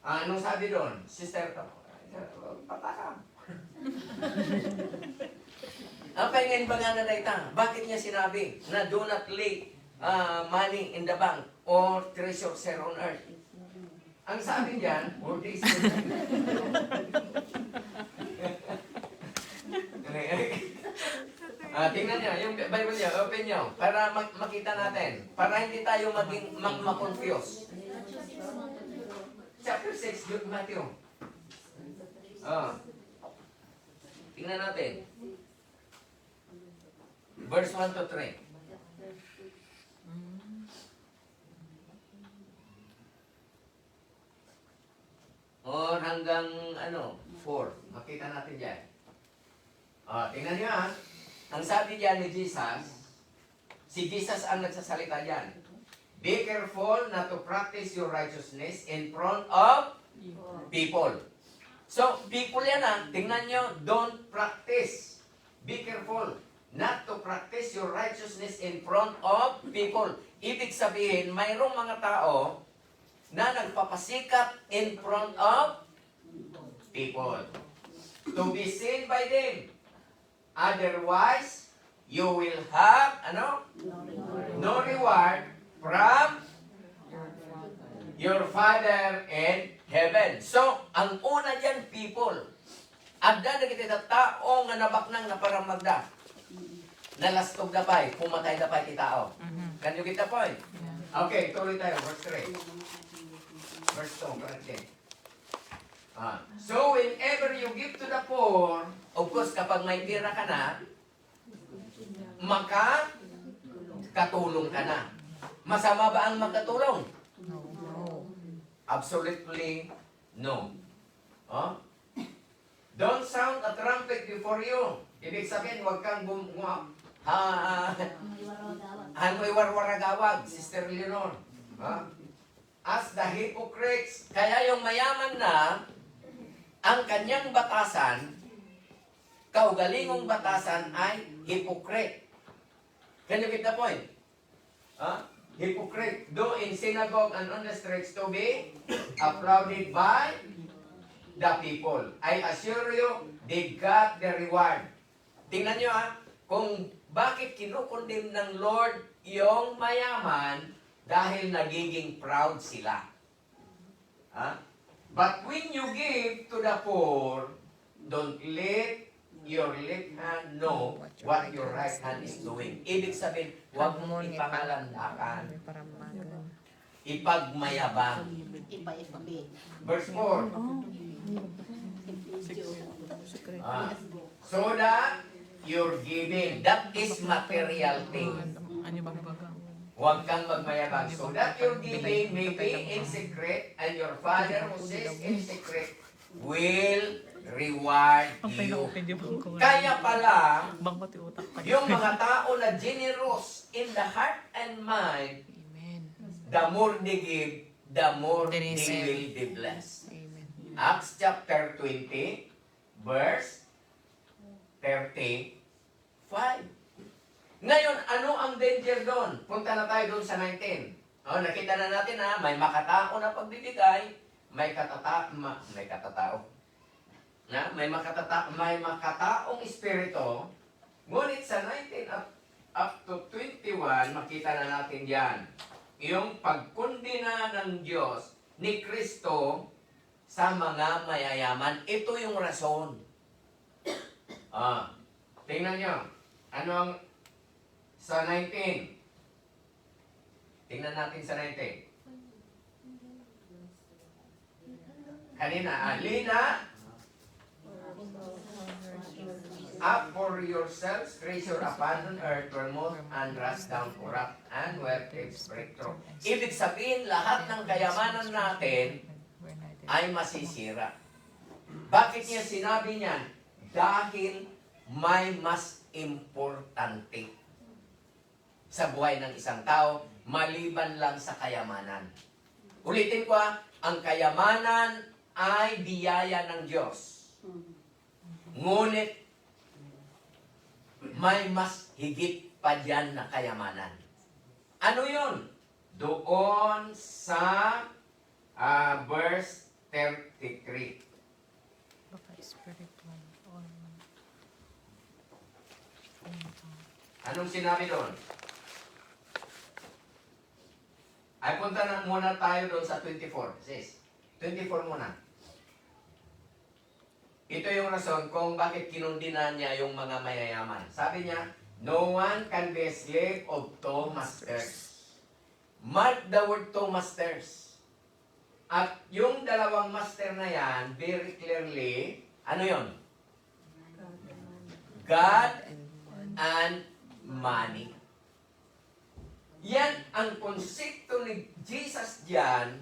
Anong sabi doon? Sister, pataka. Ang pahingain ba nga na naita? Bakit niya sinabi na do not lay money in the bank or treasure here on earth? Ang sabi diyan, or this tingnan niyo, yung Bible niyo, open niyo, para makita natin. Para hindi tayo maging ma-confuse. Chapter 6, Jude Matthew. Tingnan natin. Verse 1 to 3. Or hanggang 4. Makita natin dyan. Tingnan niyo Ang sabi diyan ni Jesus, si Jesus ang nagsasalita diyan. Be careful not to practice your righteousness in front of people. So, people yan tingnan nyo, don't practice. Be careful not to practice your righteousness in front of people. Ibig sabihin, mayroong mga tao na nagpapasikap in front of people. To be seen by them. Otherwise, you will have, no reward from your Father in heaven. So, ang una dyan, people. Agda na kita tao nga nabaknang na parang magda. Nalastog na pa'y, pumatay na pa'y tao. Can you get the point? Okay, tuloy tayo. Verse 3. Verse 2, correct din. So, whenever you give to the poor, of course, kapag may pira ka na, makatulong ka na. Masama ba ang magkatulong? No. Absolutely no. Don't sound a trumpet before you. Ibig sabihin, huwag kang hangoy warwaragawag, Sister Leonor. As the hypocrites, kaya yung mayaman na, ang kanyang batasan, kaugalingong batasan ay hypocrite. Can you get the point? Hypocrite. Do in synagogue and on the streets to be applauded by the people. I assure you, they got the reward. Tingnan nyo kung bakit kinukondem ng Lord yung mayaman dahil nagiging proud sila. But when you give to the poor, don't let your left hand know what your right hand is doing. Ibig sabihin, huwag mong ipangalandakan. Ipagmayabang. Verse 4. So that you're giving, that is material thing. Huwag kang magmayabang. So that your giving may be in secret, and your Father who sees in secret will reward you. Kaya pala, yung mga tao na generous in the heart and mind, the more they give, the more they will be blessed. Acts chapter 20, verse 35. Ngayon, ano ang danger doon? Punta na tayo doon sa 19. Nakita na natin may makatao na pagbibigay, may makataong espiritu. Ngunit sa 19 up to 21, makita na natin yan. Yung pagkundina ng Diyos ni Kristo sa mga mayayaman. Ito yung rason. Tingnan nyo. Anong sa 19? Tingnan natin sa 19. Kanina, Lina, up for yourselves treasure upon earth where moth and rust down corrupt and where thieves break through. Ibig sabihin, lahat ng kayamanan natin ay masisira. Bakit niya sinabi niyan? Dahil may mas importante sa buhay ng isang tao maliban lang sa kayamanan. Ulitin ko ang kayamanan ay biyaya ng Diyos. Ngunit may mas higit pa diyan na kayamanan. Ano yun? Doon sa verse 33. Baka spiritual or Anong sinabi doon? Ay, punta na muna tayo doon sa 24. Sis, 24 muna. Ito yung rason kung bakit kinundinan niya yung mga mayayaman. Sabi niya, no one can be a slave of two masters. Mark the word two masters. At yung dalawang master na yan, very clearly, ano yon? God and money. Yan ang konsepto ni Jesus diyan.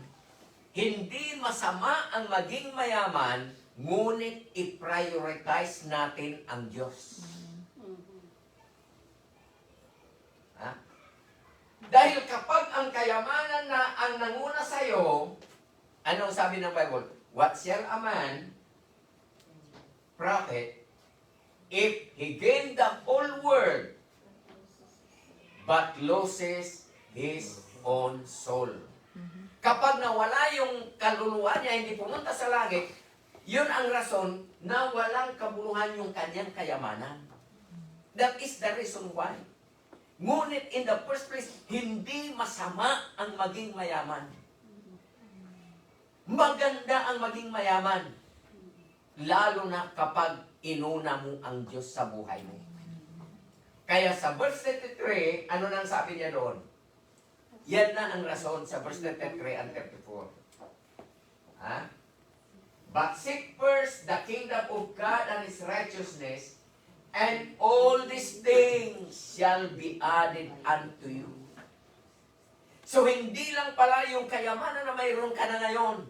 Hindi masama ang maging mayaman, ngunit i-prioritize natin ang Diyos. Ha? Dahil kapag ang kayamanan na ang nanguna sa'yo, anong sabi ng Bible? What shall a man profit if he gain the whole world but loses his own soul? Kapag nawala yung kaluluwa niya, hindi pumunta sa langit, yun ang rason na walang kabuluhan yung kanyang kayamanan. That is the reason why. Ngunit in the first place, hindi masama ang maging mayaman. Maganda ang maging mayaman. Lalo na kapag inuna mo ang Diyos sa buhay mo. Kaya sa verse 33, ano nang sabi niya doon? Yan na ang rason sa verse 33 and 34. Ha? But seek first the kingdom of God and His righteousness, and all these things shall be added unto you. So, hindi lang pala yung kayamanan na mayroon ka na ngayon.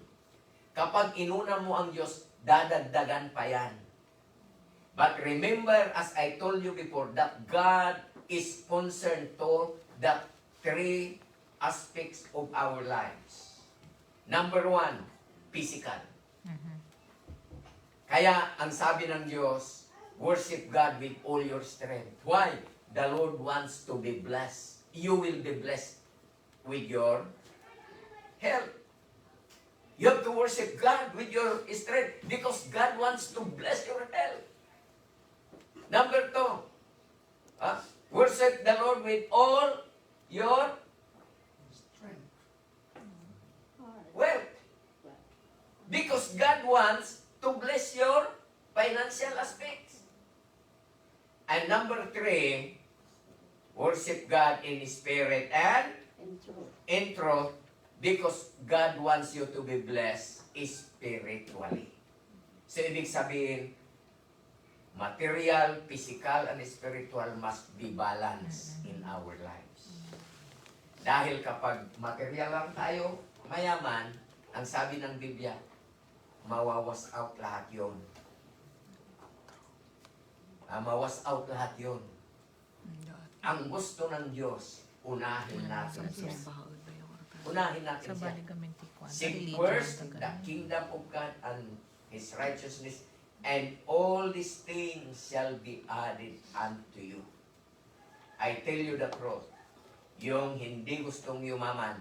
Kapag inuna mo ang Diyos, dadagdagan pa yan. But remember, as I told you before, that God is concerned to the three aspects of our lives. Number one, physical. Kaya, ang sabi ng Diyos, worship God with all your strength. Why? The Lord wants to be blessed. You will be blessed with your health. You have to worship God with your strength because God wants to bless your health. Number two, worship the Lord with all your wealth. Because God wants to bless your financial aspects. And number three, worship God in spirit and in truth, because God wants you to be blessed spiritually. So, ibig sabihin, material, physical, and spiritual must be balanced in our lives. Dahil kapag material lang tayo, mayaman, ang sabi ng Biblia, mawawas out lahat yun. Mawas out lahat yun. Ang gusto ng Diyos, unahin natin siya. Unahin natin Sa siya. baligamenti ko. Seek first the kingdom of God and His righteousness, and all these things shall be added unto you. I tell you the truth, yung hindi gustong yumaman,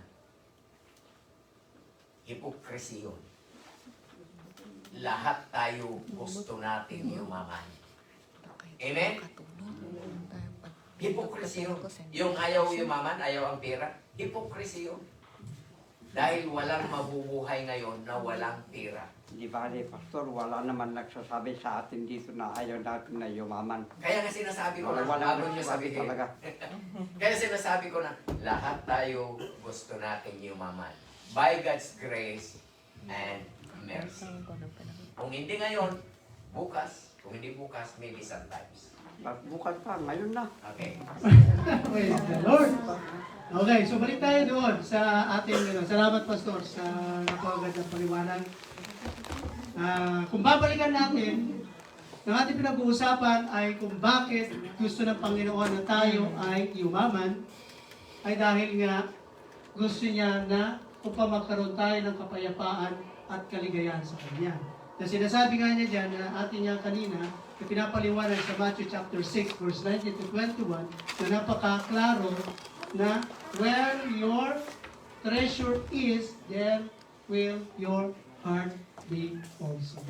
hypocrisy yun. Lahat tayo gusto natin yumaman. Amen? Hypocrisy yun. Yung ayaw yumaman, ayaw ang pera, hypocrisy yun. Dahil walang mabubuhay ngayon na walang pera. Di bale, Pastor, wala naman nagsasabi sa atin dito na ayaw natin na yumaman. Kaya nga sinasabi ko na, Wala bago nyo sabihin. talaga. Kaya sinasabi ko na, lahat tayo gusto natin yumaman. By God's grace and mercy. Kung hindi ngayon, bukas, Kung hindi bukas, maybe sometimes. At bukas pa, ngayon na. Okay. Praise the Lord. Okay, so balik tayo doon sa ating, salamat Pastor sa napakaganda ng paliwanag. Kung babalikan natin, ang ating pinag-uusapan ay kung bakit gusto ng Panginoon na tayo ay yumaman, ay dahil nga gusto niya na upang magkaroon tayo ng kapayapaan at kaligayahan sa Kanya. Na sinasabi nga niya dyan na ating nga kanina, na pinapaliwanag sa Matthew chapter 6, verse 19 to 21, na napakaklaro na where your treasure is, there will your heart be also.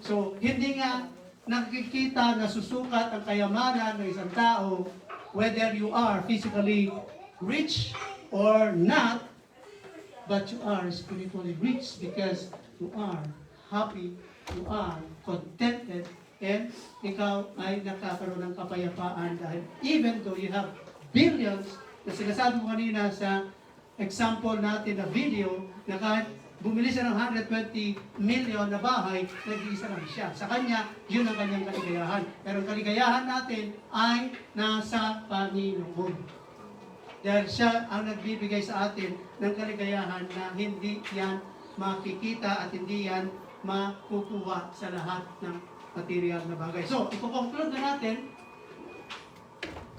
So, hindi nga nakikita, nasusukat ang kayamanan ng isang tao, whether you are physically rich or not, but you are spiritually rich because you are happy, you are contented, and ikaw ay nakakaroon ng kapayapaan dahil even though you have billions, na sinasabi mo kanina sa example natin na video, na kahit bumili siya ng 120 million na bahay, nag-iisa lang siya. Sa kanya, yun ang kanyang kaligayahan. Pero ang kaligayahan natin ay nasa Panginoon. Dahil siya ang nagbibigay sa atin ng kaligayahan na hindi yan makikita at hindi yan makukuha sa lahat ng material na bagay. So, iko-conclude na natin,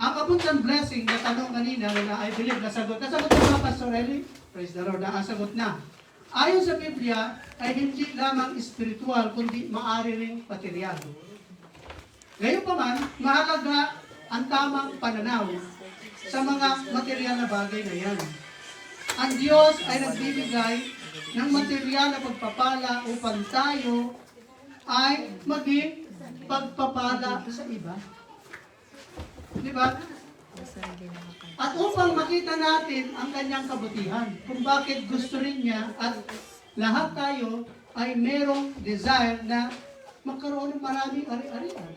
ang abundant blessing na tanong kanina na I believe nasagot na mga Pastor Eli, praise the Lord, nakasagot na. Ayon sa Biblia, ay hindi lamang espiritual, kundi maaari ring material. Ngayon pa man, mahalaga ang tamang pananaw sa mga material na bagay na yan. Ang Diyos ay nagbibigay ng material na pagpapala upang tayo ay maging pagpapala sa iba. Di ba? At upang makita natin ang kanyang kabutihan, kung bakit gusto rin niya at lahat tayo ay merong desire na magkaroon ng maraming ari-arian,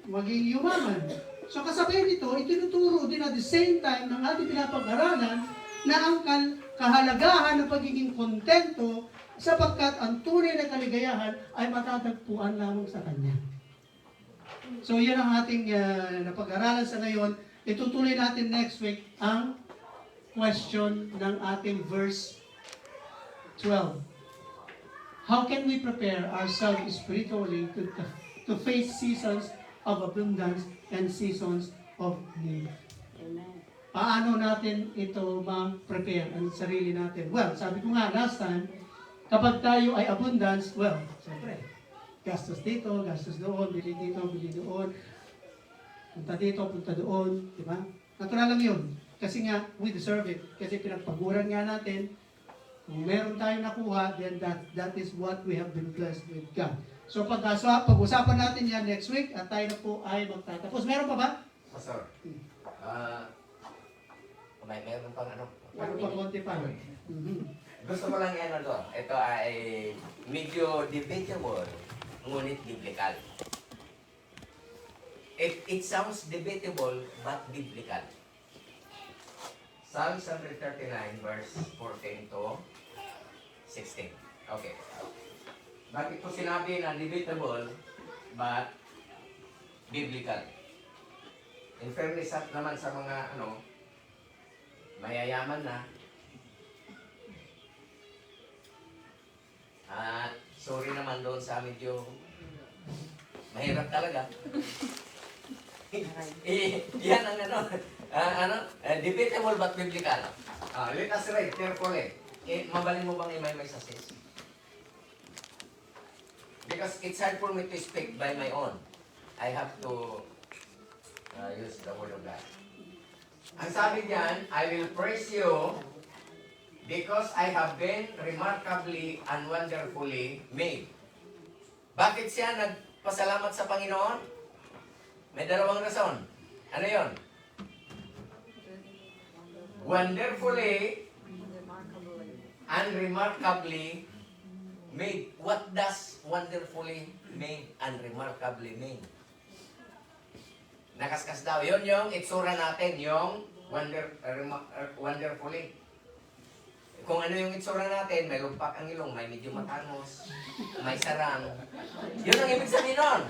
maging yumaman. So kasabay nito, itinuturo din at the same time ng ating pinapag-aralan na ang kahalagahan ng pagiging kontento sapagkat ang tunay na kaligayahan ay matatagpuan lamang sa Kanya. So yan ang ating napag-aralan sa ngayon. Itutuloy natin next week ang question ng ating verse 12. How can we prepare ourselves spiritually to face seasons of abundance and seasons of need? Amen. Paano natin ito ma-prepare ang sarili natin? Well, sabi ko nga last time, kapag tayo ay abundance, well, siyempre, gastos dito, gastos doon, bili dito, bili doon, punta dito, punta doon, di ba? Natural lang yun. Kasi nga, we deserve it. Kasi pinagpaguran nga natin, kung meron tayong nakuha, then that is what we have been blessed with God. So pag-usapan natin yan next week, at tayo na po ay magtatapos. Meron pa ba? Pastor, meron pang ano? Meron pa konti pa. Gusto ko lang ano doon. Ito ay medyo debatable, ngunit biblical. It sounds debatable, but biblical. Psalm 139, verse 14 to 16. Okay. Bakit ko sinabi na debatable, but biblical? In fairness naman sa mga mayayaman na, at sorry naman doon sa medyo mahirap talaga. Yan ang debatable but biblical. Let us read carefully. Mabalin mo bang may sasis? Because it's hard for me to speak by my own. I have to use the word of God. Ang sabi diyan, I will praise you because I have been remarkably and wonderfully made. Bakit siya nagpasalamat sa Panginoon? May dalawang rason. Ano yon? Wonderfully and remarkably made. What does wonderfully made and remarkably mean? Nakaskas daw. Yun yung itsura natin, yung wonderfully. kung ano yung itsura natin, may lumpak ang ilong, may medyo matangos, may sarang. Yun ang ibig sabihin nun.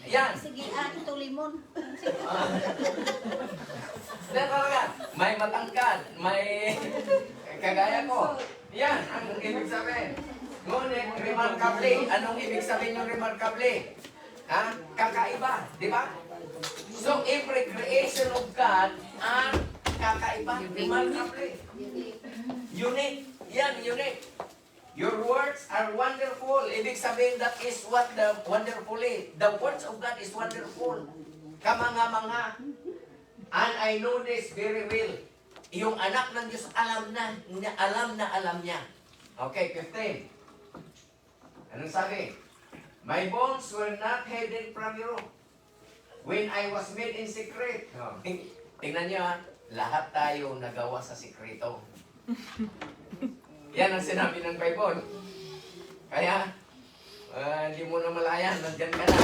Yan. Sige, ito limon. Talaga, may matangkad, may kagaya ko. Yan ang ibig sabihin. Ngunit, remarkable. Anong ibig sabihin yung remarkable? Ha? Kakaiba, di ba? So, every creation of God ang kakaiba, remarkable. Unique. Yan, unique. Your words are wonderful. Ibig sabihin, that is what the wonderful is. The words of God is wonderful. Kamanga-manga. And I know this very well. Yung anak ng Diyos, alam niya. Okay, 15. Anong sabi? My bones were not hidden from you when I was made in secret. Oh. Tingnan niyo ha, lahat tayo nagawa sa sikreto. Yan ang sinabi ng Bible. Kaya, hindi mo na malayan, nandyan ka na.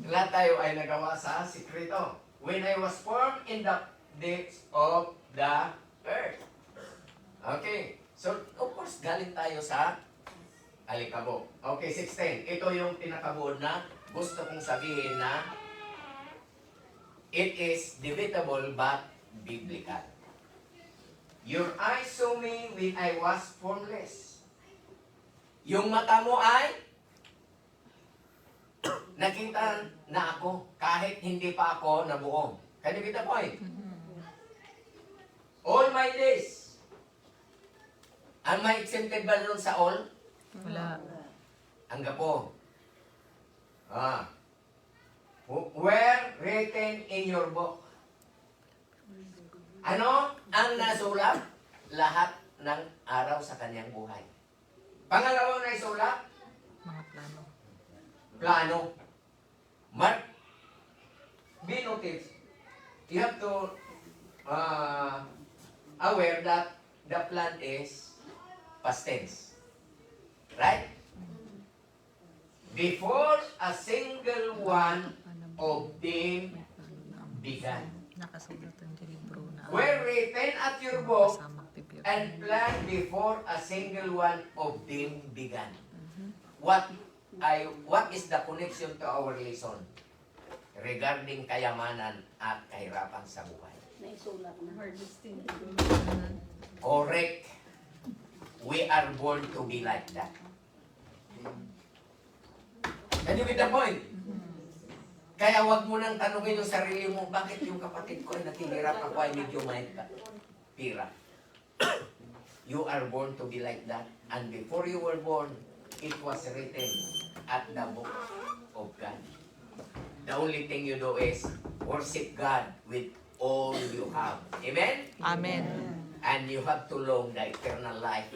Lahat tayo ay nagawa sa sikreto. When I was formed in the depths of the earth. Okay. So, of course, galing tayo sa alikabok. Okay, 16. Ito yung pinakabuod na gusto kong sabihin na it is debatable but biblical. Your eyes saw me when I was formless. Yung mata mo ay nakita na ako kahit hindi pa ako nabuo. Can you get the point? All my days. Ang may exempted ba doon sa all? Wala. Ang gapo. Were written in your book. Ano ang nasulat? Lahat ng araw sa kanyang buhay. Pangalawang naisulat? Mga plano. Plano. Mark, be noted. You have to aware that the plan is past tense. Right? Before a single one of them began. Nakasulat ang libro na Were written at your book kasama activity. and planned before a single one of them began. What is the connection to our lesson regarding kayamanan at kahirapan sa buhay? Naisulat na. Correct. We are born to be like that. Can you get the point? Kaya wag mo nang tanungin yung sarili mo, bakit yung kapatid ko ay naghihirap, ako ay medyo may pira. You are born to be like that. And before you were born, it was written at the book of God. The only thing you do is worship God with all you have. Amen? Amen. And you have to long the eternal life.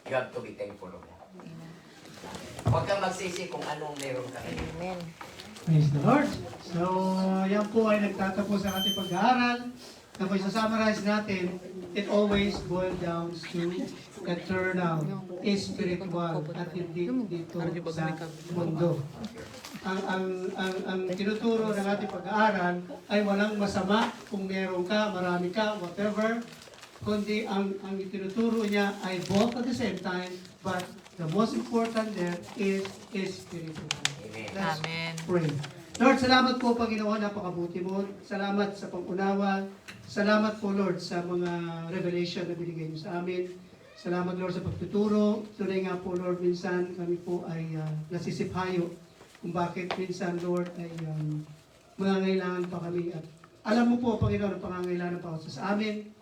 You have to be thankful of that. Huwag kang magsisi kung anong meron ka ngayon. Amen. Praise the Lord. So, yan po ay nagtatapos ang ating pag-aaral. Na po isa-summarize natin, it always boils down to eternal, spiritual, at hindi dito sa mundo. Ang tinuturo ng ating pag-aaral ay walang masama kung meron ka, marami ka, whatever, kundi ang itinuturo niya ay both at the same time, but the most important there is spiritual. Amen. Let's Amen. pray. Lord, salamat po, Panginoon, napakabuti mo. Salamat sa pag-unawa. Salamat po, Lord, sa mga revelation na binigay niyo sa amin. Salamat, Lord, sa pagtuturo. Tunay nga po, Lord, minsan kami po ay nasisiphayo kung bakit minsan, Lord, ay mangangailangan pa kami. At alam mo po, Panginoon, ang pangangailangan pa sa amin.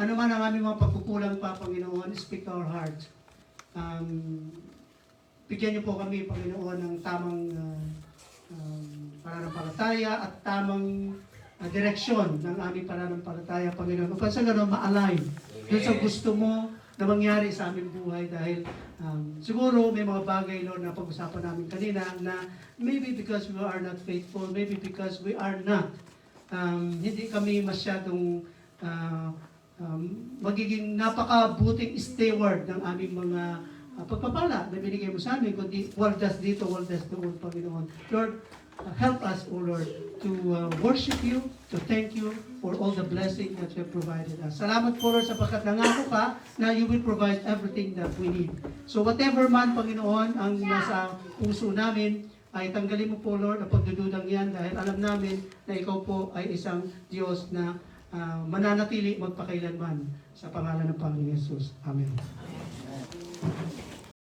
Ano man ang aming mga pagkukulang pa, Panginoon, speak our heart. Bigyan niyo po kami, Panginoon, ng tamang pananampalataya at tamang direksyon ng aming pananampalataya, Panginoon. Upang sa gano'n, ma-align doon sa gusto mo na mangyari sa aming buhay dahil siguro may mga bagay, Lord, na pag-usapan namin kanina na maybe because we are not faithful, maybe because we are not, hindi kami masyadong magiging napakabuting steward ng aming mga pagpapala na binigay mo sa amin, kundi waldas dito, waldas doon, Panginoon. Lord, help us, O Lord, worship you, to thank you for all the blessing that you have provided us. Salamat po Lord sapagkat nangako ka na you will provide everything that we need. So whatever man, Panginoon, ang nasa puso namin, ay tanggalin mo po Lord ang pagdududang yan dahil alam namin na ikaw po ay isang Diyos na mananatili magpakailanman sa pangalan ng Panginoon Yesus. Amen.